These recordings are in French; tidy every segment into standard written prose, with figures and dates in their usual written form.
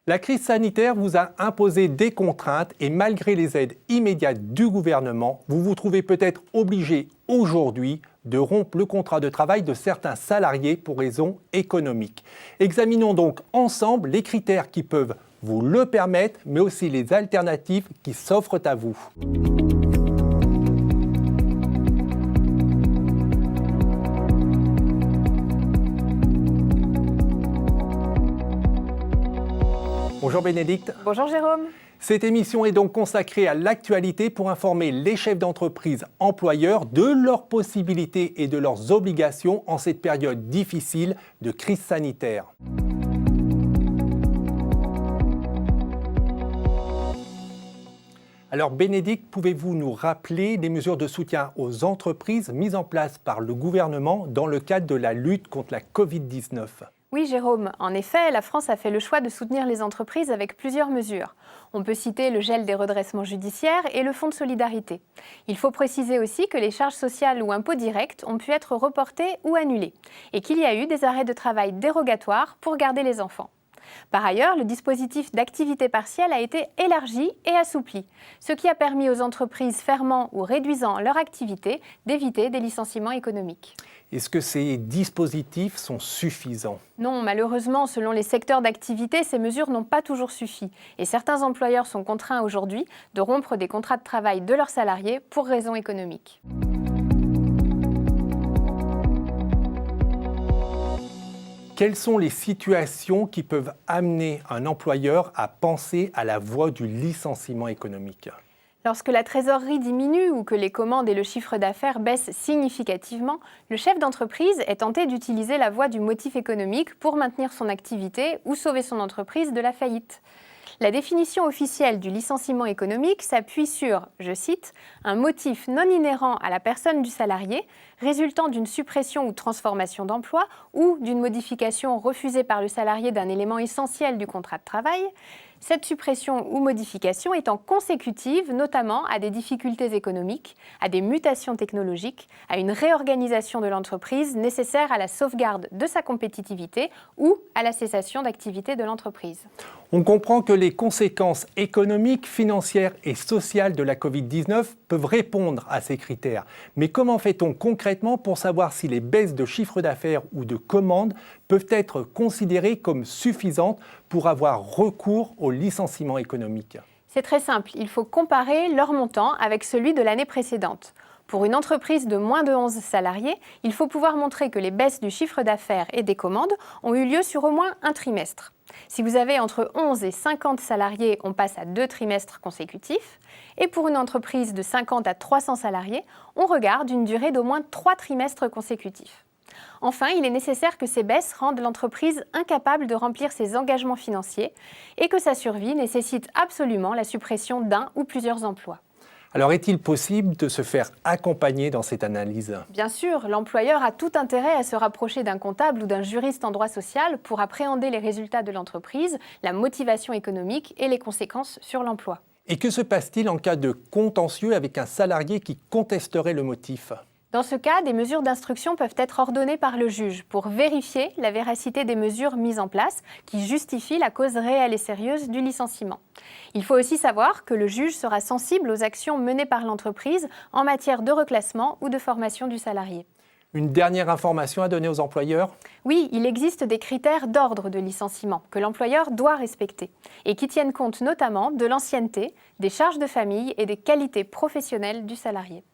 La crise sanitaire vous a imposé des contraintes et malgré les aides immédiates du gouvernement, vous vous trouvez peut-être obligé aujourd'hui de rompre le contrat de travail de certains salariés pour raisons économiques. Examinons donc ensemble les critères qui peuvent vous le permettre, mais aussi les alternatives qui s'offrent à vous. Bonjour Bénédicte. Bonjour Jérôme. Cette émission est donc consacrée à l'actualité pour informer les chefs d'entreprise employeurs de leurs possibilités et de leurs obligations en cette période difficile de crise sanitaire. Alors Bénédicte, pouvez-vous nous rappeler les mesures de soutien aux entreprises mises en place par le gouvernement dans le cadre de la lutte contre la Covid-19 ? Oui Jérôme, en effet, la France a fait le choix de soutenir les entreprises avec plusieurs mesures. On peut citer le gel des redressements judiciaires et le fonds de solidarité. Il faut préciser aussi que les charges sociales ou impôts directs ont pu être reportés ou annulés et qu'il y a eu des arrêts de travail dérogatoires pour garder les enfants. Par ailleurs, le dispositif d'activité partielle a été élargi et assoupli, ce qui a permis aux entreprises fermant ou réduisant leur activité d'éviter des licenciements économiques. Est-ce que ces dispositifs sont suffisants ? Non, malheureusement, selon les secteurs d'activité, ces mesures n'ont pas toujours suffi. Et certains employeurs sont contraints aujourd'hui de rompre des contrats de travail de leurs salariés pour raisons économiques. Quelles sont les situations qui peuvent amener un employeur à penser à la voie du licenciement économique ? Lorsque la trésorerie diminue ou que les commandes et le chiffre d'affaires baissent significativement, le chef d'entreprise est tenté d'utiliser la voie du motif économique pour maintenir son activité ou sauver son entreprise de la faillite. La définition officielle du licenciement économique s'appuie sur, je cite, « un motif non inhérent à la personne du salarié, résultant d'une suppression ou transformation d'emploi ou d'une modification refusée par le salarié d'un élément essentiel du contrat de travail ». Cette suppression ou modification étant consécutive notamment à des difficultés économiques, à des mutations technologiques, à une réorganisation de l'entreprise nécessaire à la sauvegarde de sa compétitivité ou à la cessation d'activité de l'entreprise. On comprend que les conséquences économiques, financières et sociales de la Covid-19 peuvent répondre à ces critères. Mais comment fait-on concrètement pour savoir si les baisses de chiffre d'affaires ou de commandes peuvent être considérées comme suffisantes pour avoir recours au licenciement économique ? C'est très simple, il faut comparer leur montant avec celui de l'année précédente. Pour une entreprise de moins de 11 salariés, il faut pouvoir montrer que les baisses du chiffre d'affaires et des commandes ont eu lieu sur au moins un trimestre. Si vous avez entre 11 et 50 salariés, on passe à 2 trimestres consécutifs. Et pour une entreprise de 50 à 300 salariés, on regarde une durée d'au moins 3 trimestres consécutifs. Enfin, il est nécessaire que ces baisses rendent l'entreprise incapable de remplir ses engagements financiers et que sa survie nécessite absolument la suppression d'un ou plusieurs emplois. Alors, est-il possible de se faire accompagner dans cette analyse ? Bien sûr, l'employeur a tout intérêt à se rapprocher d'un comptable ou d'un juriste en droit social pour appréhender les résultats de l'entreprise, la motivation économique et les conséquences sur l'emploi. Et que se passe-t-il en cas de contentieux avec un salarié qui contesterait le motif ? Dans ce cas, des mesures d'instruction peuvent être ordonnées par le juge pour vérifier la véracité des mesures mises en place qui justifient la cause réelle et sérieuse du licenciement. Il faut aussi savoir que le juge sera sensible aux actions menées par l'entreprise en matière de reclassement ou de formation du salarié. Une dernière information à donner aux employeurs ? Oui, il existe des critères d'ordre de licenciement que l'employeur doit respecter et qui tiennent compte notamment de l'ancienneté, des charges de famille et des qualités professionnelles du salarié.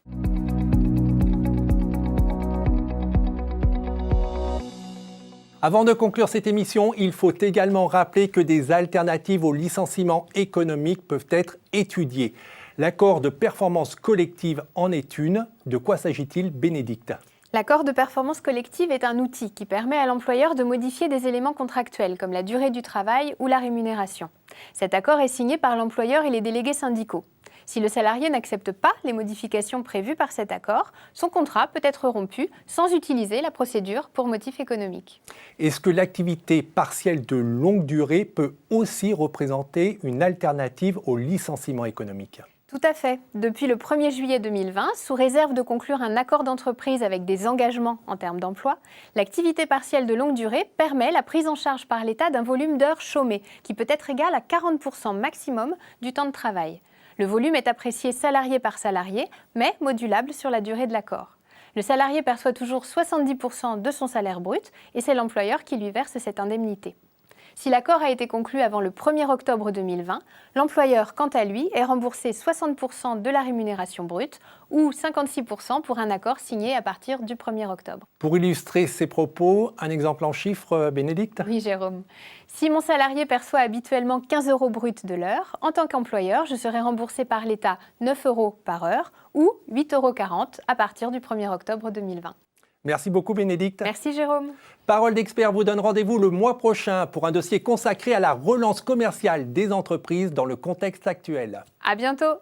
Avant de conclure cette émission, il faut également rappeler que des alternatives au licenciement économique peuvent être étudiées. L'accord de performance collective en est une. De quoi s'agit-il, Bénédicte ? L'accord de performance collective est un outil qui permet à l'employeur de modifier des éléments contractuels comme la durée du travail ou la rémunération. Cet accord est signé par l'employeur et les délégués syndicaux. Si le salarié n'accepte pas les modifications prévues par cet accord, son contrat peut être rompu sans utiliser la procédure pour motif économique. Est-ce que l'activité partielle de longue durée peut aussi représenter une alternative au licenciement économique ? Tout à fait. Depuis le 1er juillet 2020, sous réserve de conclure un accord d'entreprise avec des engagements en termes d'emploi, l'activité partielle de longue durée permet la prise en charge par l'État d'un volume d'heures chômées qui peut être égal à 40% maximum du temps de travail. Le volume est apprécié salarié par salarié, mais modulable sur la durée de l'accord. Le salarié perçoit toujours 70% de son salaire brut et c'est l'employeur qui lui verse cette indemnité. Si l'accord a été conclu avant le 1er octobre 2020, l'employeur, quant à lui, est remboursé 60% de la rémunération brute ou 56% pour un accord signé à partir du 1er octobre. Pour illustrer ces propos, un exemple en chiffres, Bénédicte? Oui, Jérôme. Si mon salarié perçoit habituellement 15 € brut de l'heure, en tant qu'employeur, je serai remboursé par l'État 9 € par heure ou 8,40 € à partir du 1er octobre 2020. Merci beaucoup, Bénédicte. Merci, Jérôme. Parole d'expert vous donne rendez-vous le mois prochain pour un dossier consacré à la relance commerciale des entreprises dans le contexte actuel. À bientôt.